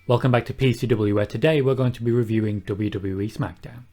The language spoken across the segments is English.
Welcome back to PCW, where today we're going to be reviewing WWE Smackdown.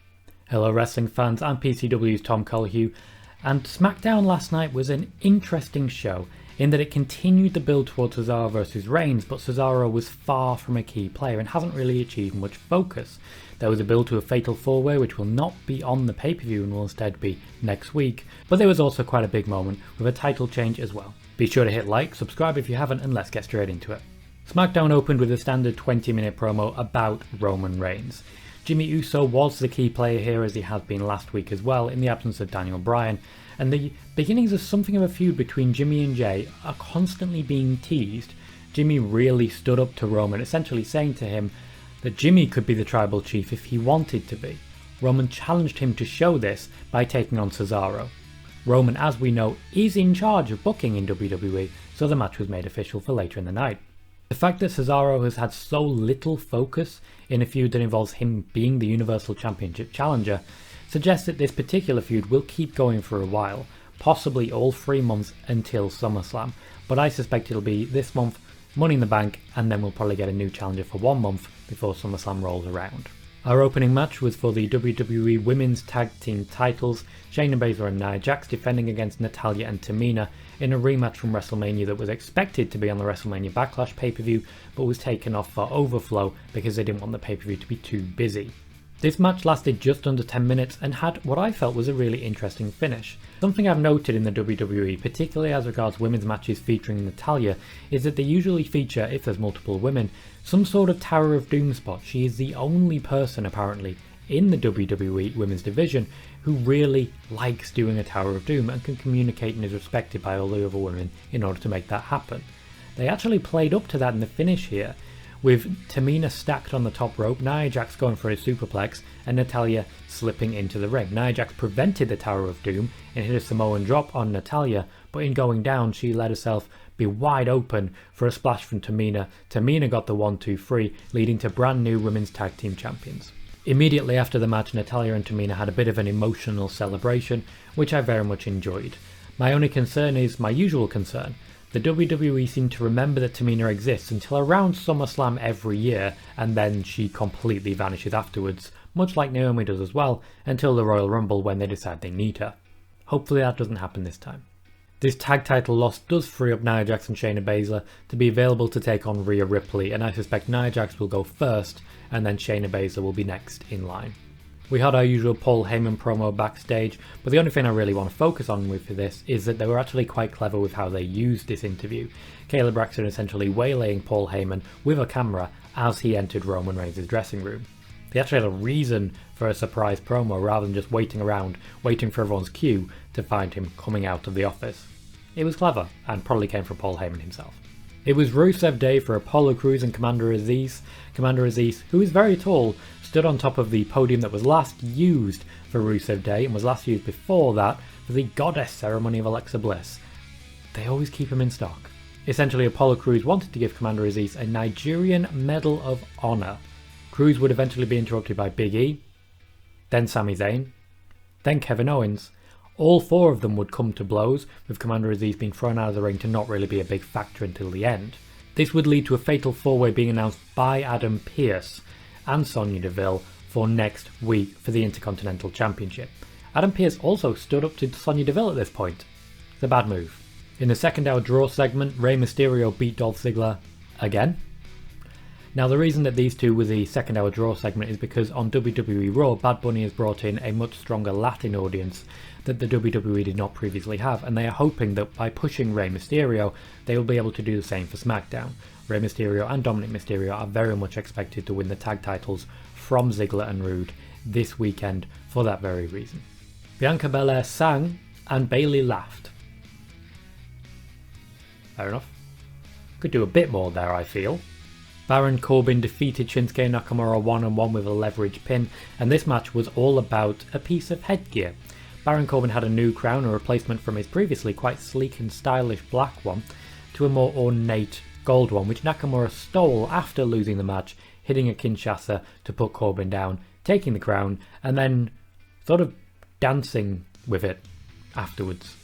Hello wrestling fans, I'm PCW's Tom Colhue, and Smackdown last night was an interesting show in that it continued the build towards Cesaro versus Reigns, but Cesaro was far from a key player and hasn't really achieved much focus. There was a build to a fatal four-way which will not be on the pay-per-view and will instead be next week, but there was also quite a big moment with a title change as well. Be sure to hit like, subscribe if you haven't, and let's get straight into it. Smackdown opened with a standard 20-minute promo about Roman Reigns. Jimmy Uso was the key player here, as he had been last week as well, in the absence of Daniel Bryan, and the beginnings of something of a feud between Jimmy and Jay are constantly being teased. Jimmy really stood up to Roman, essentially saying to him that Jimmy could be the tribal chief if he wanted to be. Roman challenged him to show this by taking on Cesaro. Roman, as we know, is in charge of booking in WWE, so the match was made official for later in the night. The fact that Cesaro has had so little focus in a feud that involves him being the Universal Championship challenger suggests that this particular feud will keep going for a while, possibly all 3 months until SummerSlam, but I suspect it'll be this month, Money in the Bank, and then we'll probably get a new challenger for 1 month before SummerSlam rolls around. Our opening match was for the WWE Women's Tag Team titles, Shayna Baszler and Nia Jax defending against Natalya and Tamina in a rematch from WrestleMania that was expected to be on the WrestleMania Backlash pay-per-view but was taken off for overflow because they didn't want the pay-per-view to be too busy. This match lasted just under 10 minutes and had what I felt was a really interesting finish. Something I've noted in the WWE, particularly as regards women's matches featuring Natalya, is that they usually feature, if there's multiple women, some sort of Tower of Doom spot. She is the only person apparently in the WWE women's division who really likes doing a Tower of Doom and can communicate and is respected by all the other women in order to make that happen. They actually played up to that in the finish here, with Tamina stacked on the top rope, Nia Jax going for a superplex, and Natalya slipping into the ring. Nia Jax prevented the Tower of Doom and hit a Samoan drop on Natalya, but in going down she let herself be wide open for a splash from Tamina. Tamina got the 1-2-3, leading to brand new Women's Tag Team Champions. Immediately after the match, Natalya and Tamina had a bit of an emotional celebration, which I very much enjoyed. My only concern is my usual concern. The WWE seem to remember that Tamina exists until around SummerSlam every year, and then she completely vanishes afterwards, much like Naomi does as well, until the Royal Rumble when they decide they need her. Hopefully that doesn't happen this time. This tag title loss does free up Nia Jax and Shayna Baszler to be available to take on Rhea Ripley, and I suspect Nia Jax will go first, and then Shayna Baszler will be next in line. We had our usual Paul Heyman promo backstage, but the only thing I really want to focus on with this is that they were actually quite clever with how they used this interview. Kayla Braxton essentially waylaying Paul Heyman with a camera as he entered Roman Reigns' dressing room. They actually had a reason for a surprise promo rather than just waiting around, waiting for everyone's cue to find him coming out of the office. It was clever, and probably came from Paul Heyman himself. It was Rusev Day for Apollo Crews and Commander Aziz. Commander Aziz, who is very tall, stood on top of the podium that was last used for Rusev Day and was last used before that for the Goddess ceremony of Alexa Bliss. They always keep him in stock. Essentially, Apollo Crews wanted to give Commander Aziz a Nigerian Medal of Honor. Crews would eventually be interrupted by Big E, then Sami Zayn, then Kevin Owens. All 4 of them would come to blows, with Commander Aziz being thrown out of the ring to not really be a big factor until the end. This would lead to a fatal 4-way being announced by Adam Pearce and Sonya Deville for next week for the Intercontinental Championship. Adam Pearce also stood up to Sonya Deville at this point. It's a bad move. In the second hour draw segment, Rey Mysterio beat Dolph Ziggler again. Now the reason that these two were the second hour draw segment is because on WWE Raw, Bad Bunny has brought in a much stronger Latin audience that the WWE did not previously have, and they are hoping that by pushing Rey Mysterio, they will be able to do the same for SmackDown. Rey Mysterio and Dominic Mysterio are very much expected to win the tag titles from Ziggler and Rude this weekend for that very reason. Bianca Belair sang and Bayley laughed. Fair enough. Could do a bit more there, I feel. Baron Corbin defeated Shinsuke Nakamura 1-on-1 with a leverage pin, and this match was all about a piece of headgear. Baron Corbin had a new crown, a replacement from his previously quite sleek and stylish black one, to a more ornate gold one, which Nakamura stole after losing the match, hitting a Kinshasa to put Corbin down, taking the crown, and then sort of dancing with it afterwards.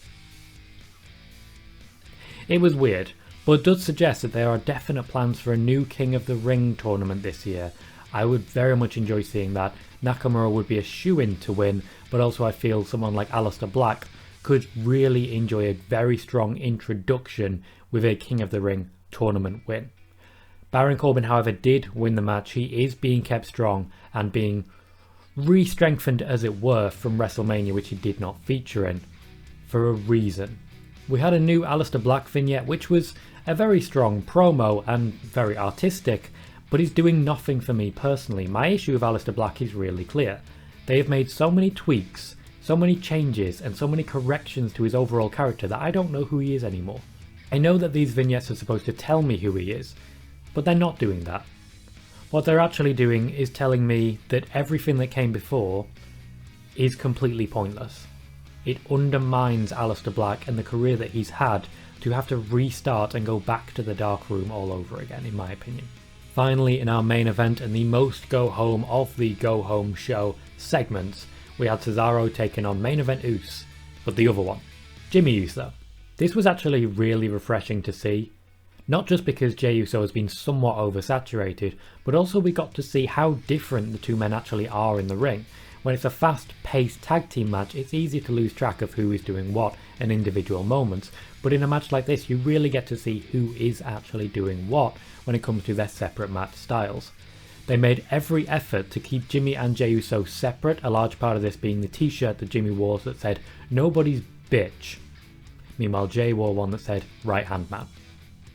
It was weird. but it does suggest that there are definite plans for a new King of the Ring tournament this year. I would very much enjoy seeing that. Nakamura would be a shoo-in to win, but also I feel someone like Aleister Black could really enjoy a very strong introduction with a King of the Ring tournament win. Baron Corbin, however, did win the match. He is being kept strong and being re-strengthened, as it were, from WrestleMania, which he did not feature in, for a reason. We had a new Aleister Black vignette, which was a very strong promo and very artistic, but he's doing nothing for me personally. My issue with Aleister Black is really clear. They have made so many tweaks, so many changes, and so many corrections to his overall character that I don't know who he is anymore. I know that these vignettes are supposed to tell me who he is, but they're not doing that. What they're actually doing is telling me that everything that came before is completely pointless. It undermines Aleister Black and the career that he's had to have to restart and go back to the dark room all over again, in my opinion. Finally, in our main event and the most go-home of the go-home show segments, we had Cesaro taking on main event Uso, but the other one, Jimmy Uso. This was actually really refreshing to see. Not just because Jey Uso has been somewhat oversaturated, but also we got to see how different the two men actually are in the ring. When it's a fast-paced tag team match, it's easy to lose track of who is doing what in individual moments, but in a match like this you really get to see who is actually doing what when it comes to their separate match styles. They made every effort to keep Jimmy and Jey Uso separate, a large part of this being the t-shirt that Jimmy wore that said, "Nobody's bitch." Meanwhile Jey wore one that said, "Right hand man."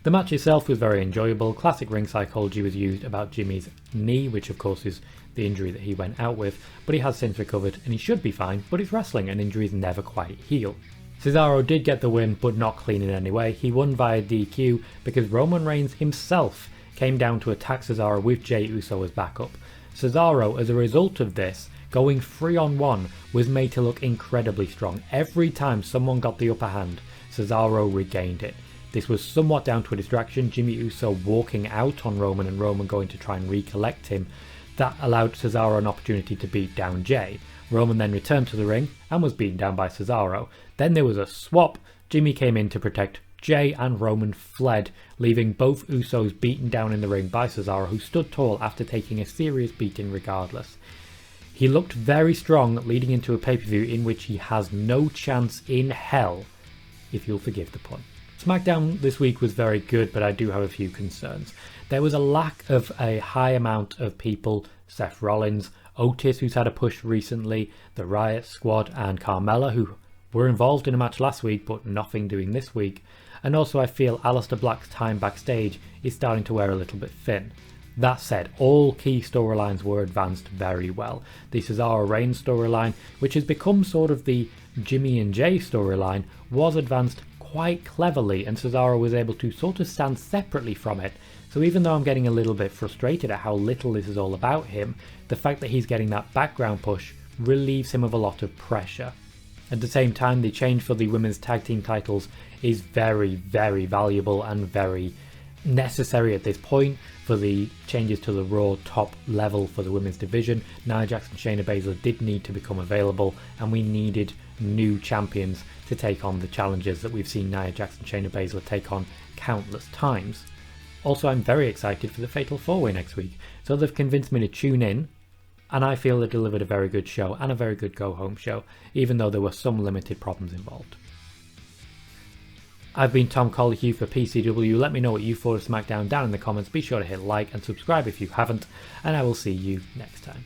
The match itself was very enjoyable. Classic ring psychology was used about Jimmy's knee, which of course is the injury that he went out with, but he has since recovered and he should be fine, but it's wrestling and injuries never quite heal. Cesaro did get the win, but not clean in any way. He won via DQ because Roman Reigns himself came down to attack Cesaro with Jey Uso as backup. Cesaro, as a result of this, going 3-on-1 was made to look incredibly strong. Every time someone got the upper hand, Cesaro regained it. This was somewhat down to a distraction, Jimmy Uso walking out on Roman and Roman going to try and recollect him. That allowed Cesaro an opportunity to beat down Jey. Roman then returned to the ring and was beaten down by Cesaro. Then there was a swap. Jimmy came in to protect Jey and Roman fled, leaving both Usos beaten down in the ring by Cesaro, who stood tall after taking a serious beating regardless. He looked very strong leading into a pay-per-view in which he has no chance in hell, if you'll forgive the pun. Smackdown this week was very good, but I do have a few concerns. There was a lack of a high amount of people. Seth Rollins, Otis, who's had a push recently, the Riot Squad, and Carmella, who were involved in a match last week but nothing doing this week. And also I feel Aleister Black's time backstage is starting to wear a little bit thin. That said, all key storylines were advanced very well. The Cesaro Reigns storyline, which has become sort of the Jimmy and Jey storyline, was advanced quite cleverly, and Cesaro was able to sort of stand separately from it. So even though I'm getting a little bit frustrated at how little this is all about him, the fact that he's getting that background push relieves him of a lot of pressure. At the same time, the change for the women's tag team titles is very, very valuable and very necessary at this point for the changes to the Raw top level for the women's division. Nia Jax and Shayna Baszler did need to become available, and we needed new champions to take on the challenges that we've seen Nia Jax and Shayna Baszler take on countless times. Also, I'm very excited for the Fatal 4-Way next week, so they've convinced me to tune in, and I feel they delivered a very good show and a very good go-home show, even though there were some limited problems involved. I've been Tom Colehue for PCW. Let me know what you thought of SmackDown down in the comments. Be sure to hit like and subscribe if you haven't, and I will see you next time.